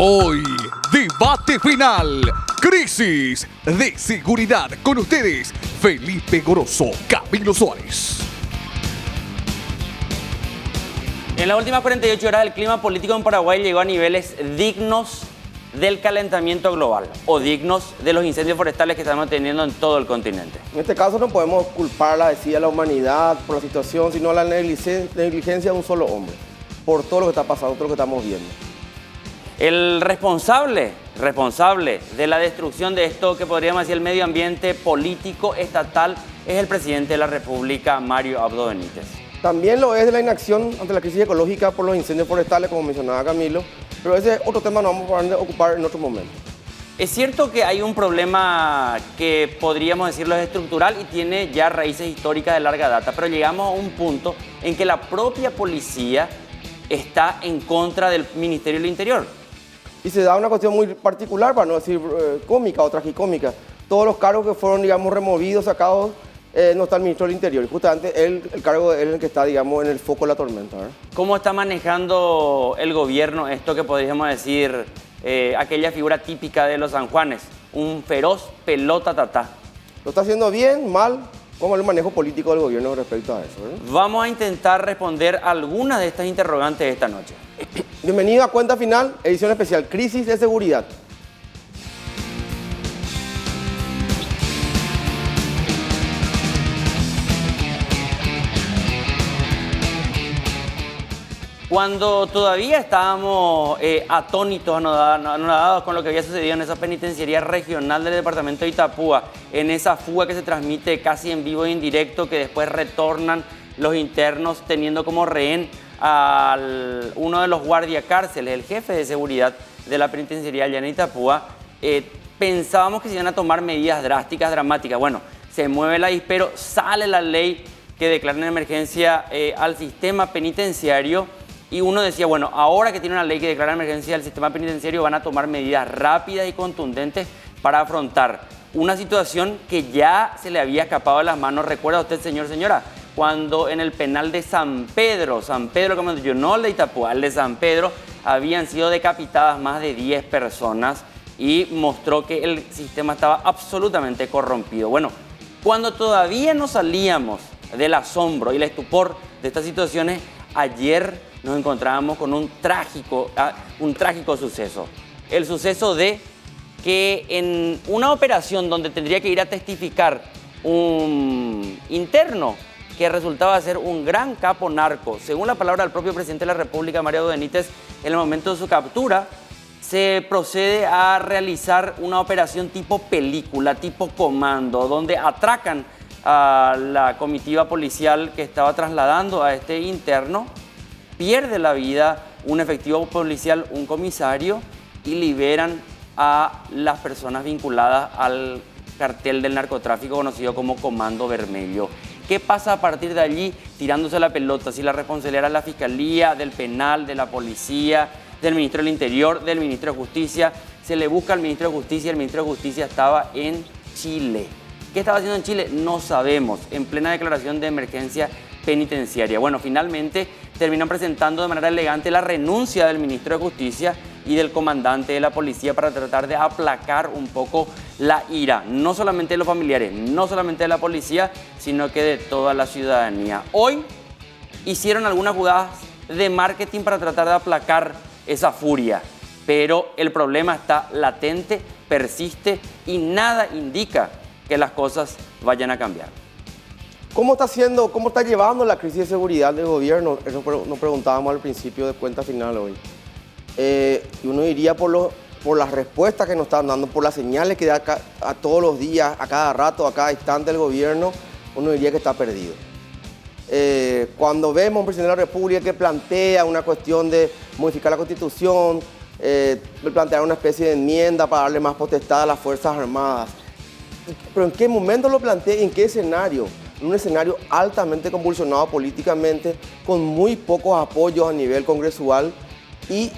Hoy, debate final. Crisis de seguridad. Con ustedes, Felipe Goroso, Camilo Suárez. En las últimas 48 horas, el clima político en Paraguay llegó a niveles dignos del calentamiento global o dignos de los incendios forestales que estamos teniendo en todo el continente. En este caso no podemos culpar a la humanidad por la situación, sino la negligencia de un solo hombre, por todo lo que está pasando, todo lo que estamos viendo. El responsable de la destrucción de esto que podríamos decir el medio ambiente político estatal es el presidente de la República, Mario Abdo Benítez. También lo es de la inacción ante la crisis ecológica por los incendios forestales, como mencionaba Camilo, pero ese es otro tema, nos vamos a ocupar en otro momento. Es cierto que hay un problema que podríamos decirlo es estructural y tiene ya raíces históricas de larga data, pero llegamos a un punto en que la propia policía está en contra del Ministerio del Interior. Y se da una cuestión muy particular, para no decir cómica o tragicómica. Todos los cargos que fueron, digamos, removidos, sacados, no está el ministro del Interior. Y justamente el cargo de él es el que está, digamos, en el foco de la tormenta, ¿verdad? ¿Cómo está manejando el gobierno esto que podríamos decir, aquella figura típica de los San Juanes? Un feroz pelota tatá. ¿Lo está haciendo bien, mal? ¿Cómo es el manejo político del gobierno respecto a eso, ¿verdad? Vamos a intentar responder algunas de estas interrogantes esta noche. Bienvenido a Cuenta Final, edición especial, Crisis de Seguridad. Cuando todavía estábamos atónitos, anonadados con lo que había sucedido en esa penitenciaría regional del departamento de Itapúa, en esa fuga que se transmite casi en vivo e indirecto, que después retornan los internos teniendo como rehén a uno de los guardiacárceles, el jefe de seguridad de la penitenciaría allá en Itapúa, pensábamos que se iban a tomar medidas drásticas, dramáticas. Bueno, se mueve el avispero, sale la ley que declara en emergencia al sistema penitenciario y uno decía, bueno, ahora que tiene una ley que declara emergencia al sistema penitenciario van a tomar medidas rápidas y contundentes para afrontar una situación que ya se le había escapado de las manos. ¿Recuerda usted, señor, señora? Cuando en el penal de San Pedro, como yo, no el de Itapúa, el de San Pedro, habían sido decapitadas más de 10 personas y mostró que el sistema estaba absolutamente corrompido. Bueno, cuando todavía no salíamos del asombro y el estupor de estas situaciones, ayer nos encontrábamos con un trágico suceso. El suceso de que en una operación donde tendría que ir a testificar un interno que resultaba ser un gran capo narco, según la palabra del propio presidente de la República, Mario Abdo Benítez, en el momento de su captura, se procede a realizar una operación tipo película, tipo comando, donde atracan a la comitiva policial que estaba trasladando a este interno, pierde la vida un efectivo policial, un comisario, y liberan a las personas vinculadas al cartel del narcotráfico conocido como Comando Vermelho. ¿Qué pasa a partir de allí? Tirándose la pelota, si la responsabilidad era la Fiscalía, del Penal, de la Policía, del Ministro del Interior, del Ministro de Justicia. Se le busca al Ministro de Justicia, el Ministro de Justicia estaba en Chile. ¿Qué estaba haciendo en Chile? No sabemos, en plena declaración de emergencia penitenciaria. Bueno, finalmente terminan presentando de manera elegante la renuncia del Ministro de Justicia y del comandante de la policía para tratar de aplacar un poco la ira, no solamente de los familiares, no solamente de la policía, sino que de toda la ciudadanía. Hoy hicieron algunas jugadas de marketing para tratar de aplacar esa furia, pero el problema está latente, persiste y nada indica que las cosas vayan a cambiar. ¿Cómo está llevando la crisis de seguridad del gobierno? Eso nos preguntábamos al principio de Cuenta Final hoy. Y uno diría por las respuestas que nos están dando, por las señales que da a todos los días, a cada rato, a cada instante el gobierno, uno diría que está perdido. Cuando vemos a un presidente de la República que plantea una cuestión de modificar la Constitución, plantear una especie de enmienda para darle más potestad a las Fuerzas Armadas, ¿pero en qué momento lo plantea y en qué escenario? En un escenario altamente convulsionado políticamente, con muy pocos apoyos a nivel congresual. Y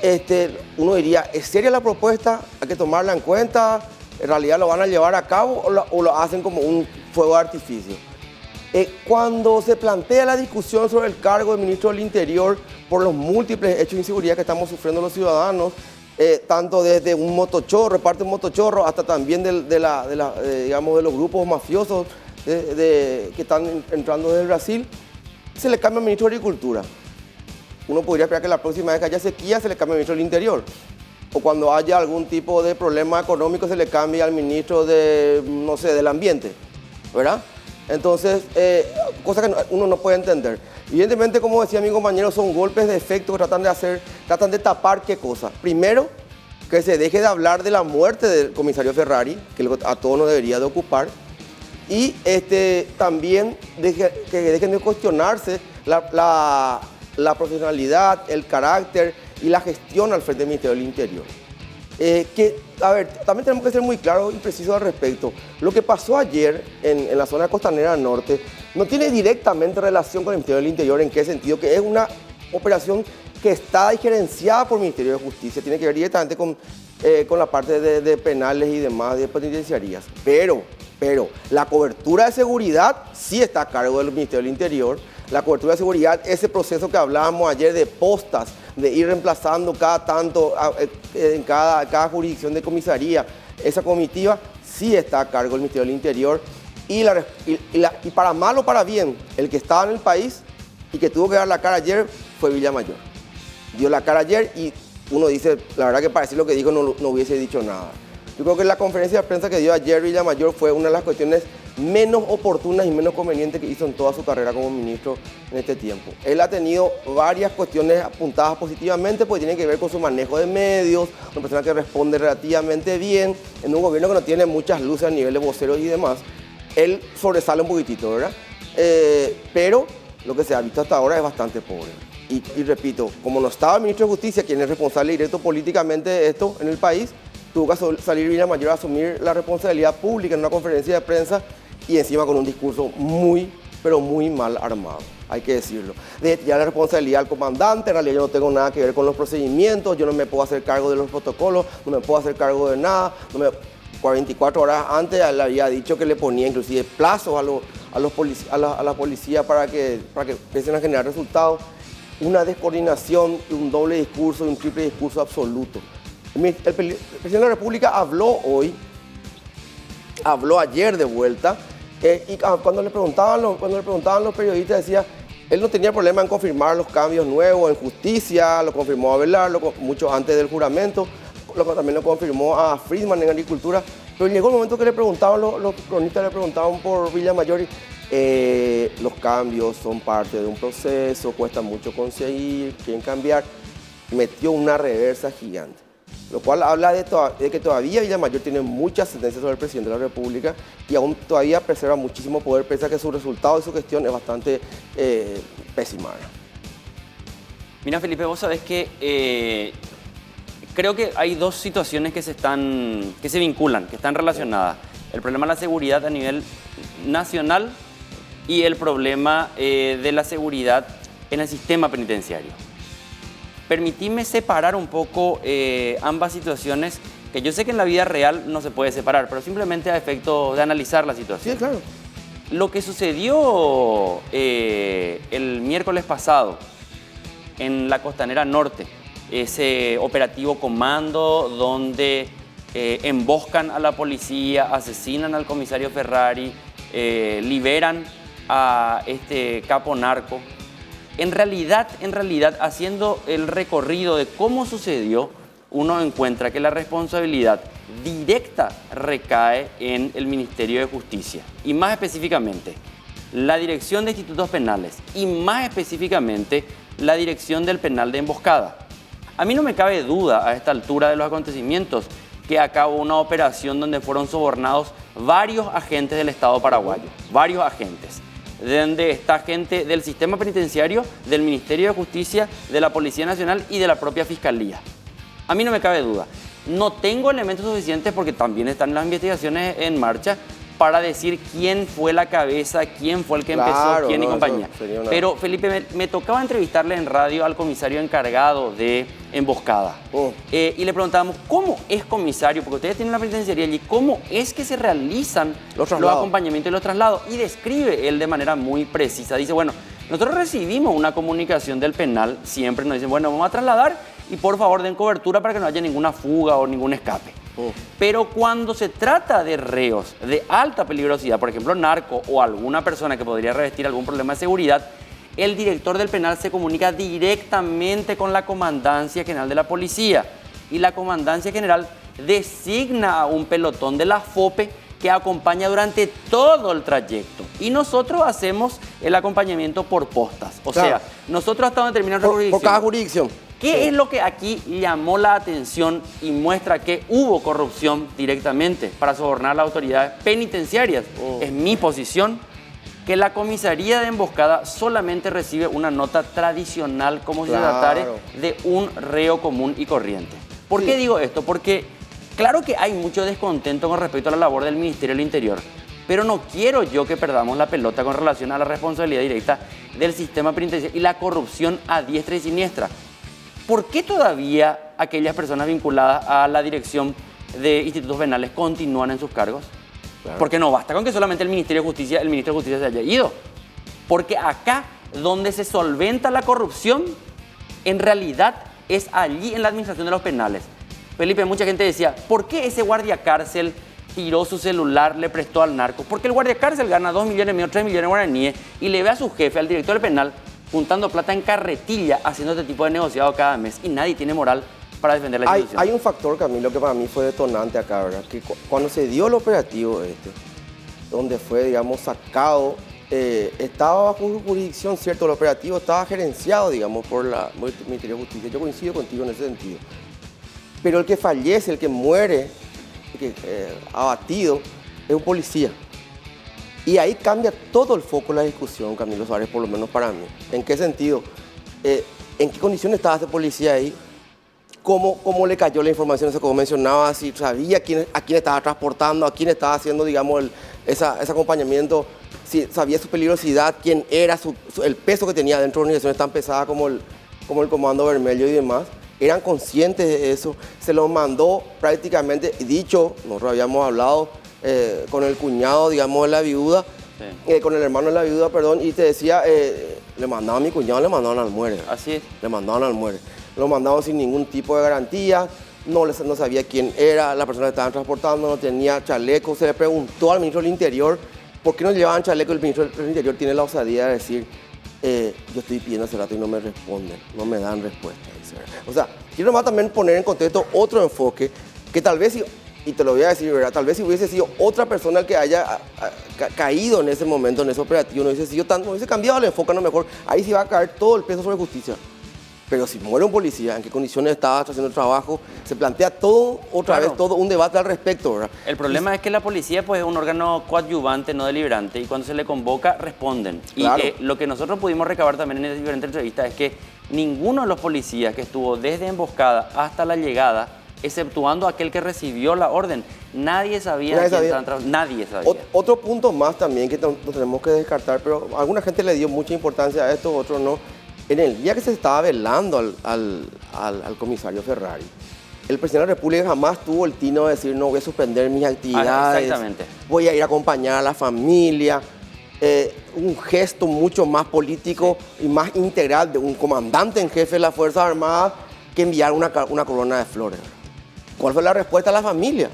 uno diría, ¿es seria la propuesta? ¿Hay que tomarla en cuenta? ¿En realidad lo van a llevar a cabo o lo hacen como un fuego de artificio? Cuando se plantea la discusión sobre el cargo del ministro del Interior por los múltiples hechos de inseguridad que estamos sufriendo los ciudadanos, tanto desde un motochorro, parte de un motochorro, hasta también digamos, de los grupos mafiosos que están entrando desde Brasil, se le cambia al ministro de Agricultura. Uno podría esperar que la próxima vez que haya sequía se le cambie al ministro del Interior. O cuando haya algún tipo de problema económico se le cambie al ministro de, no sé, del Ambiente, ¿verdad? Entonces, cosas que uno no puede entender. Evidentemente, como decía mi compañero, son golpes de efecto que tratan de tapar qué cosa. Primero, que se deje de hablar de la muerte del comisario Ferrari, que a todos nos debería de ocupar. Y también que dejen de cuestionarse la profesionalidad, el carácter y la gestión al frente del Ministerio del Interior. También tenemos que ser muy claros y precisos al respecto. Lo que pasó ayer en la zona costanera norte no tiene directamente relación con el Ministerio del Interior. ¿En qué sentido? Que es una operación que está gerenciada por el Ministerio de Justicia. Tiene que ver directamente con la parte de penales y demás, de penitenciarías. Pero la cobertura de seguridad sí está a cargo del Ministerio del Interior. La cobertura de seguridad, ese proceso que hablábamos ayer de postas, de ir reemplazando cada tanto en cada jurisdicción de comisaría, esa comitiva sí está a cargo del Ministerio del Interior. Y para mal o para bien, el que estaba en el país y que tuvo que dar la cara ayer fue Villamayor. Dio la cara ayer y uno dice, la verdad que para decir lo que dijo no hubiese dicho nada. Yo creo que la conferencia de prensa que dio ayer Villamayor fue una de las cuestiones menos oportunas y menos convenientes que hizo en toda su carrera como ministro en este tiempo. Él ha tenido varias cuestiones apuntadas positivamente, porque tienen que ver con su manejo de medios, una persona que responde relativamente bien, en un gobierno que no tiene muchas luces a nivel de voceros y demás. Él sobresale un poquitito, ¿verdad? Pero lo que se ha visto hasta ahora es bastante pobre. Y repito, como no estaba el ministro de Justicia, quien es responsable directo políticamente de esto en el país, tuvo que salir Villamayor a asumir la responsabilidad pública en una conferencia de prensa y encima con un discurso muy, pero muy mal armado, hay que decirlo. Ya la responsabilidad al comandante, en realidad yo no tengo nada que ver con los procedimientos, yo no me puedo hacer cargo de los protocolos, no me puedo hacer cargo de nada. 44 horas antes le había dicho que le ponía inclusive plazos a la policía para que empiecen a generar resultados. Una descoordinación, un doble discurso, un triple discurso absoluto. El presidente de la República habló ayer de vuelta, y cuando le preguntaban los periodistas decía, él no tenía problema en confirmar los cambios nuevos en justicia, lo confirmó a Velar, mucho antes del juramento, también lo confirmó a Friedman en agricultura, pero llegó el momento que los cronistas le preguntaban por Villamayor y los cambios son parte de un proceso, cuesta mucho conseguir, quieren cambiar, metió una reversa gigante. Lo cual habla de que todavía Villamayor tiene mucha ascendencia sobre el presidente de la República y aún todavía preserva muchísimo poder, pese a que su resultado y su gestión es bastante pésima. Mira, Felipe, vos sabés que creo que hay dos situaciones que se vinculan, que están relacionadas. El problema de la seguridad a nivel nacional y el problema de la seguridad en el sistema penitenciario. Permitime separar un poco ambas situaciones, que yo sé que en la vida real no se puede separar, pero simplemente a efecto de analizar la situación. Sí, claro. Lo que sucedió el miércoles pasado en la Costanera Norte, ese operativo comando donde emboscan a la policía, asesinan al comisario Ferrari, liberan a este capo narco. En realidad, haciendo el recorrido de cómo sucedió, uno encuentra que la responsabilidad directa recae en el Ministerio de Justicia. Y más específicamente, la Dirección de Institutos Penales y más específicamente, la Dirección del Penal de Emboscada. A mí no me cabe duda a esta altura de los acontecimientos que acabó una operación donde fueron sobornados varios agentes del Estado paraguayo, varios agentes. Donde está gente del sistema penitenciario, del Ministerio de Justicia, de la Policía Nacional y de la propia Fiscalía. A mí no me cabe duda. No tengo elementos suficientes porque también están las investigaciones en marcha para decir quién fue la cabeza, quién fue el que empezó, quién y compañía. Pero Felipe, me tocaba entrevistarle en radio al comisario encargado de Emboscada. Y le preguntábamos, ¿cómo es comisario? Porque ustedes tienen una penitenciaría allí, ¿cómo es que se realizan los acompañamientos y los traslados? Y describe él de manera muy precisa. Dice, bueno, nosotros recibimos una comunicación del penal, siempre nos dicen, bueno, vamos a trasladar y por favor den cobertura para que no haya ninguna fuga o ningún escape. Pero cuando se trata de reos de alta peligrosidad, por ejemplo narco o alguna persona que podría revestir algún problema de seguridad, el director del penal se comunica directamente con la Comandancia General de la Policía y la Comandancia General designa a un pelotón de la FOPE que acompaña durante todo el trayecto. Y nosotros hacemos el acompañamiento por postas. O sea, nosotros hasta donde termina nuestra jurisdicción. Por cada jurisdicción. ¿Qué es lo que aquí llamó la atención y muestra que hubo corrupción directamente para sobornar a las autoridades penitenciarias? Es mi posición que la comisaría de emboscada solamente recibe una nota tradicional como si se tratara de un reo común y corriente. ¿Por qué digo esto? Porque claro que hay mucho descontento con respecto a la labor del Ministerio del Interior, pero no quiero yo que perdamos la pelota con relación a la responsabilidad directa del sistema penitenciario y la corrupción a diestra y siniestra. ¿Por qué todavía aquellas personas vinculadas a la dirección de institutos penales continúan en sus cargos? Claro. Porque no basta con que solamente el Ministro de Justicia se haya ido. Porque acá, donde se solventa la corrupción, en realidad es allí en la administración de los penales. Felipe, mucha gente decía, ¿por qué ese guardia cárcel tiró su celular, le prestó al narco? Porque el guardia cárcel gana 2 millones, 3 millones de guaraníes y le ve a su jefe, al director del penal, juntando plata en carretilla, haciendo este tipo de negociado cada mes. Y nadie tiene moral para defender la institución. Hay un factor, Camilo, que para mí fue detonante acá, ¿verdad? Que cuando se dio el operativo donde fue, digamos, sacado, estaba bajo jurisdicción, ¿cierto? El operativo estaba gerenciado, digamos, por el Ministerio de Justicia. Yo coincido contigo en ese sentido. Pero el que fallece, el que muere, abatido, es un policía. Y ahí cambia todo el foco de la discusión, Camilo Suárez, por lo menos para mí. ¿En qué sentido? ¿En qué condiciones estaba ese policía ahí? ¿Cómo le cayó la información? Eso como mencionaba, si sabía a quién estaba transportando, a quién estaba haciendo, digamos, ese acompañamiento, si sabía su peligrosidad, quién era, el peso que tenía dentro de organizaciones tan pesadas como el Comando Vermelho y demás. Eran conscientes de eso, se los mandó prácticamente, dicho, nosotros habíamos hablado con el cuñado, digamos, de la viuda, con el hermano de la viuda, perdón, y te decía, le mandaban a mi cuñado, le mandaban al muere. Así es. Le mandaban al muere. Lo mandaban sin ningún tipo de garantía, no sabía quién era la persona que estaban transportando, no tenía chaleco. Se le preguntó al ministro del Interior por qué no llevaban chaleco. El ministro del Interior tiene la osadía de decir, yo estoy pidiendo hace rato y no me responden, no me dan respuesta. O sea, quiero más también poner en contexto otro enfoque que tal vez, y te lo voy a decir, ¿verdad? Tal vez si hubiese sido otra persona el que haya caído en ese momento, en ese operativo, no hubiese cambiado el enfoque, a lo mejor ahí sí va a caer todo el peso sobre justicia. Pero si muere un policía, en qué condiciones estaba haciendo el trabajo, se plantea todo otra vez, todo un debate al respecto, ¿verdad? El problema es que la policía pues, es un órgano coadyuvante, no deliberante, y cuando se le convoca, responden. Claro. Y lo que nosotros pudimos recabar también en diferentes entrevistas es que ninguno de los policías que estuvo desde emboscada hasta la llegada, exceptuando aquel que recibió la orden, nadie sabía. Nadie sabía. Otro punto más también que no tenemos que descartar, pero alguna gente le dio mucha importancia a esto, otros no. En el día que se estaba velando al comisario Ferrari, el presidente de la República jamás tuvo el tino de decir, no, voy a suspender mis actividades, exactamente. Voy a ir a acompañar a la familia. Un gesto mucho más político y más integral de un comandante en jefe de las Fuerzas Armadas que enviar una corona de flores. ¿Cuál fue la respuesta a la familia?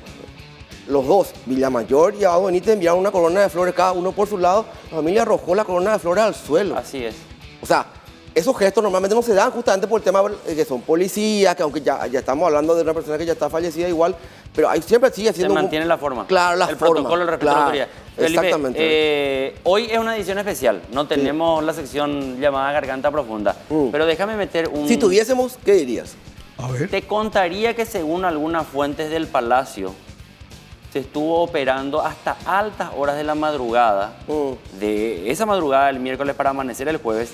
Los dos, Villamayor y Abado Benítez, enviaron una corona de flores, cada uno por su lado. La familia arrojó la corona de flores al suelo. Así es. O sea, esos gestos normalmente no se dan justamente por el tema de que son policías, que aunque ya estamos hablando de una persona que ya está fallecida igual, pero ahí siempre sigue siendo... Se mantiene la forma. Claro, la forma. El protocolo, el respeto a la autoridad. Felipe, exactamente. Hoy es una edición especial, no tenemos la sección llamada Garganta Profunda, pero déjame meter un... Si tuviésemos, ¿qué dirías? A ver. Te contaría que según algunas fuentes del Palacio, se estuvo operando hasta altas horas de la madrugada, de esa madrugada del miércoles para amanecer el jueves,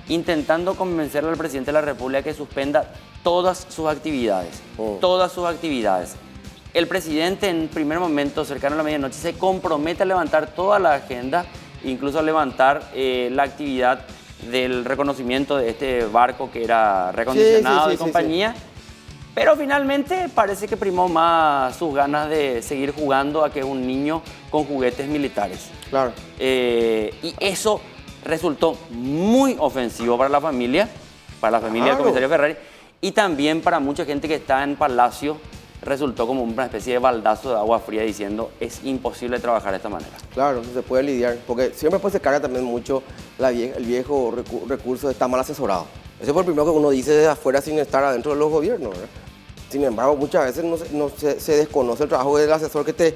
intentando convencerle al presidente de la República que suspenda todas sus actividades. Todas sus actividades. El presidente en primer momento, cercano a la medianoche, se compromete a levantar toda la agenda, incluso a levantar la actividad del reconocimiento de este barco que era recondicionado y compañía. Pero finalmente parece que primó más sus ganas de seguir jugando a que un niño con juguetes militares. Claro. Y eso resultó muy ofensivo para la familia del comisario Ferrari. Y también para mucha gente que está en Palacio resultó como una especie de baldazo de agua fría diciendo es imposible trabajar de esta manera. Claro, no se puede lidiar, porque siempre pues se carga también mucho el viejo recurso de estar mal asesorado. Ese fue el primero que uno dice desde afuera sin estar adentro de los gobiernos, ¿verdad? Sin embargo, muchas veces se desconoce el trabajo del asesor que te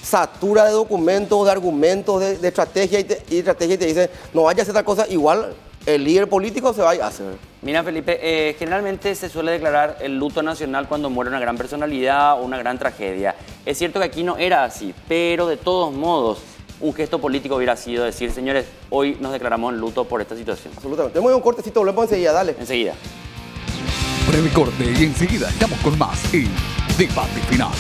satura de documentos, de argumentos, de estrategia y te dice, no vaya a hacer tal cosa, igual el líder político se vaya a hacer. Mira, Felipe, generalmente se suele declarar el luto nacional cuando muere una gran personalidad o una gran tragedia. Es cierto que aquí no era así, pero de todos modos, un gesto político hubiera sido decir, señores, hoy nos declaramos en luto por esta situación. Absolutamente. Tenemos un cortecito, volvemos enseguida, dale. Enseguida. Breve corte y enseguida estamos con más en Debate Final.